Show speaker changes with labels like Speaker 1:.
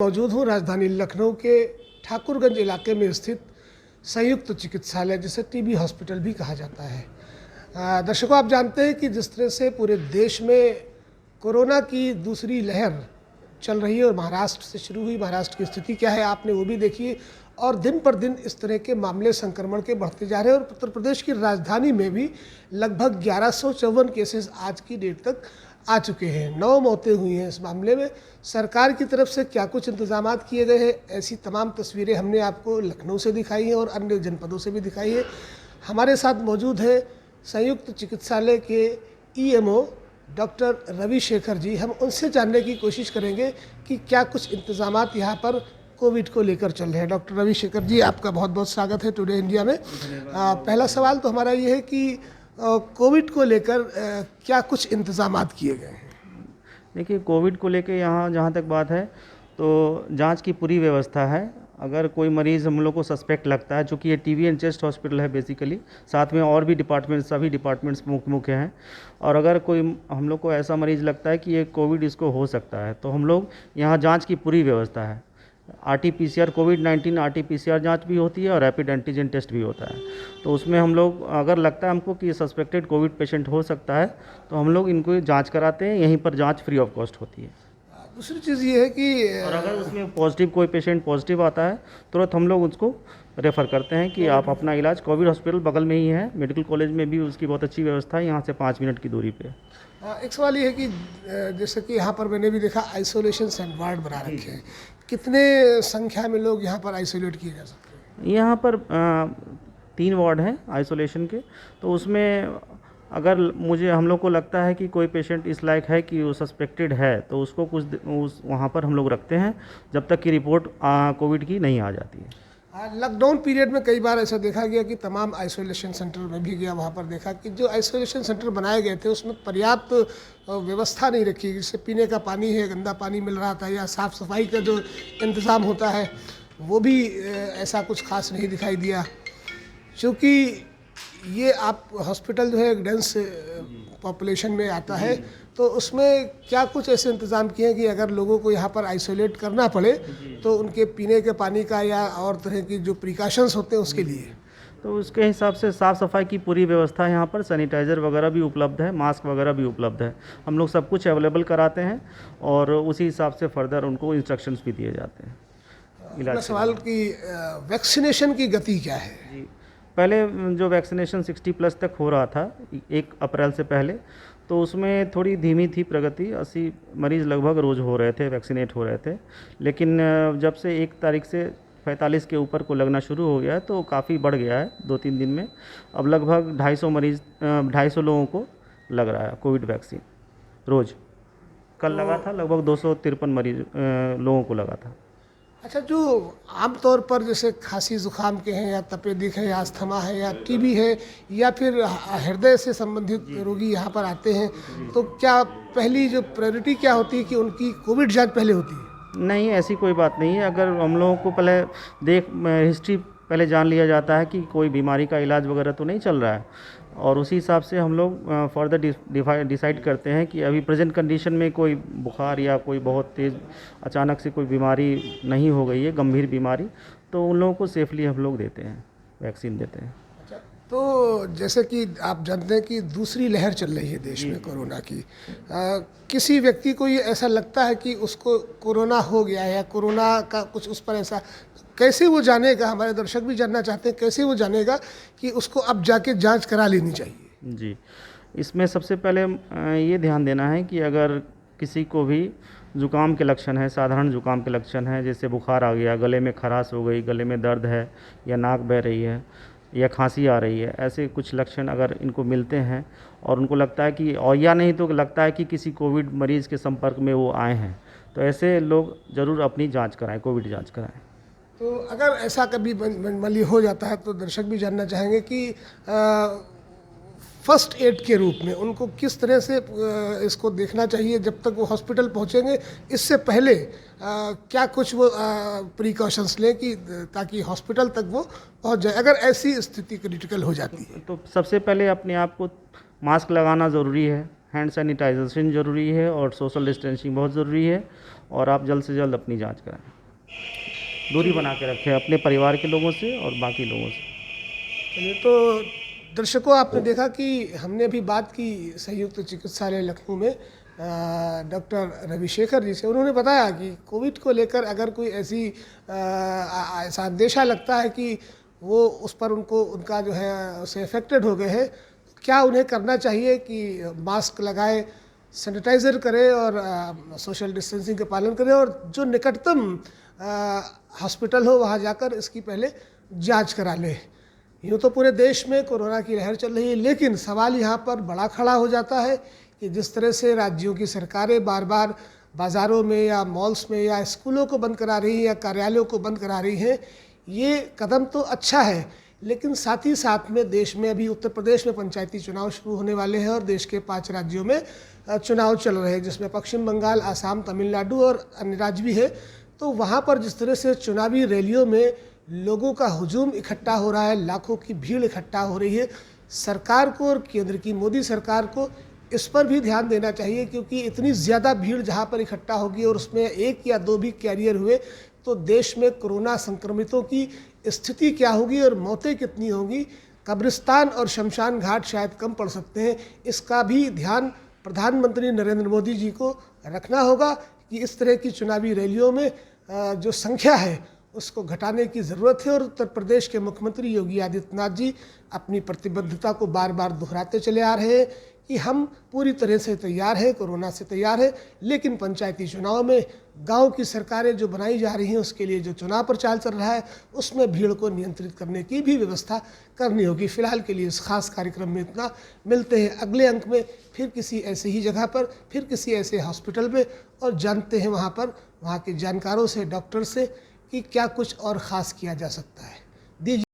Speaker 1: मौजूद हूँ राजधानी लखनऊ के ठाकुरगंज इलाके में स्थित संयुक्त चिकित्सालय, जिसे टीबी हॉस्पिटल भी कहा जाता है। दर्शकों, आप जानते हैं कि जिस तरह से पूरे देश में कोरोना की दूसरी लहर चल रही है और महाराष्ट्र से शुरू हुई, महाराष्ट्र की स्थिति क्या है आपने वो भी देखी, और दिन पर दिन इस तरह के मामले संक्रमण के बढ़ते जा रहे हैं। और उत्तर प्रदेश की राजधानी में भी लगभग 1154 केसेस आज की डेट तक आ चुके हैं। 9 मौतें हुई हैं इस मामले में। सरकार की तरफ से क्या कुछ इंतजाम किए गए हैं, ऐसी तमाम तस्वीरें हमने आपको लखनऊ से दिखाई हैं और अन्य जनपदों से भी दिखाई है। हमारे साथ मौजूद है संयुक्त चिकित्सालय के ईएमओ डॉक्टर रविशेखर जी। हम उनसे जानने की कोशिश करेंगे कि क्या कुछ इंतजामात यहाँ पर कोविड को लेकर चल रहे हैं। डॉक्टर रविशेखर जी, आपका बहुत बहुत स्वागत है टुडे इंडिया में। पहला सवाल तो हमारा ये है कि कोविड को लेकर क्या कुछ इंतजामात किए गए हैं?
Speaker 2: देखिए, कोविड को लेकर यहाँ जहाँ तक बात है तो जांच की पूरी व्यवस्था है। अगर कोई मरीज़ हम लोग को सस्पेक्ट लगता है, चूँकि ये टीबी एंड चेस्ट हॉस्पिटल है बेसिकली, साथ में और भी डिपार्टमेंट, सभी डिपार्टमेंट्स मुख्य हैं, और अगर कोई हम लोग को ऐसा मरीज़ लगता है कि ये कोविड इसको हो सकता है, तो हम लोग यहाँ जांच की पूरी व्यवस्था है। RT-PCR कोविड-19 RT-PCR जांच भी होती है और रैपिड एंटीजन टेस्ट भी होता है। तो उसमें हम लोग, अगर लगता है हमको कि सस्पेक्टेड कोविड पेशेंट हो सकता है, तो हम लोग इनको जांच कराते हैं। यहीं पर जांच फ्री ऑफ कॉस्ट होती है।
Speaker 1: दूसरी चीज़ ये है कि
Speaker 2: और अगर उसमें पॉजिटिव, कोई पेशेंट पॉजिटिव आता है, तुरंत हम लोग उसको रेफ़र करते हैं कि आप अपना इलाज, कोविड हॉस्पिटल बगल में ही है, मेडिकल कॉलेज में भी उसकी बहुत अच्छी व्यवस्था है, यहाँ से 5 मिनट की दूरी पे।
Speaker 1: एक सवाल ये है कि जैसे कि यहाँ पर मैंने भी देखा आइसोलेशन वार्ड बना रखे हैं। कितने संख्या में लोग यहाँ पर आइसोलेट किए जा सकते हैं?
Speaker 2: यहाँ पर 3 वार्ड हैं आइसोलेशन के। तो उसमें अगर हम लोग को लगता है कि कोई पेशेंट इस लायक है कि वो सस्पेक्टेड है, तो उसको वहाँ पर हम लोग रखते हैं जब तक कि रिपोर्ट कोविड की नहीं आ जाती है।
Speaker 1: लॉकडाउन पीरियड में कई बार ऐसा देखा गया कि तमाम आइसोलेशन सेंटर में भी गया, वहाँ पर देखा कि जो आइसोलेशन सेंटर बनाए गए थे उसमें पर्याप्त व्यवस्था नहीं रखी। जैसे पीने का पानी है, गंदा पानी मिल रहा था, या साफ़ सफाई का जो इंतज़ाम होता है वो भी ऐसा कुछ खास नहीं दिखाई दिया। क्योंकि ये आप हॉस्पिटल जो है एक डेंस पॉपुलेशन में आता है, तो उसमें क्या कुछ ऐसे इंतज़ाम किए हैं कि अगर लोगों को यहाँ पर आइसोलेट करना पड़े तो उनके पीने के पानी का या और तरह की जो प्रिकॉशंस होते हैं उसके लिए?
Speaker 2: तो उसके हिसाब से साफ़ सफाई की पूरी व्यवस्था है। यहाँ पर सैनिटाइज़र वगैरह भी उपलब्ध है, मास्क वगैरह भी उपलब्ध है। हम लोग सब कुछ अवेलेबल कराते हैं और उसी हिसाब से फर्दर उनको इंस्ट्रक्शंस भी दिए जाते हैं।
Speaker 1: अगला सवाल कि वैक्सीनेशन की गति क्या है?
Speaker 2: जी, पहले जो वैक्सीनेशन 60+ तक हो रहा था 1 अप्रैल से पहले, तो उसमें थोड़ी धीमी थी प्रगति। 80 मरीज़ लगभग रोज़ हो रहे थे, वैक्सीनेट हो रहे थे। लेकिन जब से 1 तारीख से 45 के ऊपर को लगना शुरू हो गया है, तो काफ़ी बढ़ गया है 2-3 दिन में। अब लगभग 250 लोगों को लग रहा है कोविड वैक्सीन रोज़। कल लगा था लगभग 253 मरीज लोगों को लगा था।
Speaker 1: अच्छा, जो आमतौर पर जैसे खांसी जुकाम के हैं, या तपेदिक है, या अस्थमा है, या टीबी है, या फिर हृदय से संबंधित रोगी यहाँ पर आते हैं, तो क्या पहली जो प्रायोरिटी क्या होती है कि उनकी कोविड जांच पहले होती है?
Speaker 2: नहीं, ऐसी कोई बात नहीं है। अगर हम लोगों को पहले हिस्ट्री पहले जान लिया जाता है कि कोई बीमारी का इलाज वगैरह तो नहीं चल रहा है, और उसी हिसाब से हम लोग फर्दर डिसाइड करते हैं कि अभी प्रेजेंट कंडीशन में कोई बुखार या कोई बहुत तेज़ अचानक से कोई बीमारी नहीं हो गई है, गंभीर बीमारी, तो उन लोगों को सेफली हम लोग देते हैं, वैक्सीन देते हैं।
Speaker 1: तो जैसे कि आप जानते हैं कि दूसरी लहर चल रही है देश में कोरोना की। किसी व्यक्ति को ये ऐसा लगता है कि उसको कोरोना हो गया है, या कोरोना का कुछ उस पर ऐसा, कैसे वो जानेगा? हमारे दर्शक भी जानना चाहते हैं, कैसे वो जानेगा कि उसको अब जाके जांच करा लेनी चाहिए?
Speaker 2: जी, इसमें सबसे पहले ये ध्यान देना है कि अगर किसी को भी ज़ुकाम के लक्षण है, साधारण ज़ुकाम के लक्षण है, जैसे बुखार आ गया, गले में खराश हो गई, गले में दर्द है, या नाक बह रही है, या खांसी आ रही है, ऐसे कुछ लक्षण अगर इनको मिलते हैं और उनको लगता है कि, और या नहीं तो लगता है कि किसी कोविड मरीज़ के संपर्क में वो आए हैं, तो ऐसे लोग ज़रूर अपनी जांच कराएं, कोविड जांच कराएं।
Speaker 1: तो अगर ऐसा कभी मामूली हो जाता है, तो दर्शक भी जानना चाहेंगे कि फर्स्ट एड के रूप में उनको किस तरह से इसको देखना चाहिए जब तक वो हॉस्पिटल पहुंचेंगे। इससे पहले क्या कुछ वो प्रिकॉशंस लें कि ताकि हॉस्पिटल तक वो पहुंच जाए, अगर ऐसी स्थिति क्रिटिकल हो जाती है?
Speaker 2: तो सबसे पहले अपने आप को मास्क लगाना ज़रूरी है, हैंड सैनिटाइजेशन ज़रूरी है और सोशल डिस्टेंसिंग बहुत ज़रूरी है। और आप जल्द से जल्द अपनी जांच कराएं, दूरी बना के रखें अपने परिवार के लोगों से और बाकी लोगों से।
Speaker 1: चलिए, तो दर्शकों, आपने देखा कि हमने अभी बात की संयुक्त चिकित्सालय लखनऊ में डॉक्टर रविशेखर जी से। उन्होंने बताया कि कोविड को लेकर अगर कोई ऐसा अंदेशा लगता है कि वो उस पर उनका जो है उससे अफेक्टेड हो गए हैं, क्या उन्हें करना चाहिए कि मास्क लगाए, सैनिटाइज़र करें और सोशल डिस्टेंसिंग का पालन करें, और जो निकटतम हॉस्पिटल हो वहाँ जाकर इसकी पहले जांच करा लें। यूँ तो पूरे देश में कोरोना की लहर चल रही है, लेकिन सवाल यहाँ पर बड़ा खड़ा हो जाता है कि जिस तरह से राज्यों की सरकारें बार बार बाज़ारों में या मॉल्स में या स्कूलों को बंद करा रही हैं या कार्यालयों को बंद करा रही हैं, ये कदम तो अच्छा है, लेकिन साथ ही साथ में देश में अभी उत्तर प्रदेश में पंचायती चुनाव शुरू होने वाले हैं और देश के 5 राज्यों में चुनाव चल रहे हैं, जिसमें पश्चिम बंगाल, आसाम, तमिलनाडु और अन्य राज्य भी है। तो वहाँ पर जिस तरह से चुनावी रैलियों में लोगों का हुजूम इकट्ठा हो रहा है, लाखों की भीड़ इकट्ठा हो रही है, सरकार को और केंद्र की मोदी सरकार को इस पर भी ध्यान देना चाहिए, क्योंकि इतनी ज़्यादा भीड़ जहाँ पर इकट्ठा होगी और उसमें 1 या 2 भी कैरियर हुए तो देश में कोरोना संक्रमितों की स्थिति क्या होगी और मौतें कितनी होंगी, कब्रिस्तान और शमशान घाट शायद कम पड़ सकते हैं। इसका भी ध्यान प्रधानमंत्री नरेंद्र मोदी जी को रखना होगा कि इस तरह की चुनावी रैलियों में जो संख्या है उसको घटाने की ज़रूरत है। और उत्तर प्रदेश के मुख्यमंत्री योगी आदित्यनाथ जी अपनी प्रतिबद्धता को बार बार दोहराते चले आ रहे हैं कि हम पूरी तरह से तैयार हैं, कोरोना से तैयार है, लेकिन पंचायती चुनाव में गांव की सरकारें जो बनाई जा रही हैं उसके लिए जो चुनाव प्रचार चल रहा है उसमें भीड़ को नियंत्रित करने की भी व्यवस्था करनी होगी। फिलहाल के लिए इस खास कार्यक्रम में इतना। मिलते हैं अगले अंक में फिर किसी ऐसे ही जगह पर, फिर किसी ऐसे हॉस्पिटल में, और जानते हैं वहाँ के जानकारों से, डॉक्टर से कि क्या कुछ और ख़ास किया जा सकता है। दीजिए।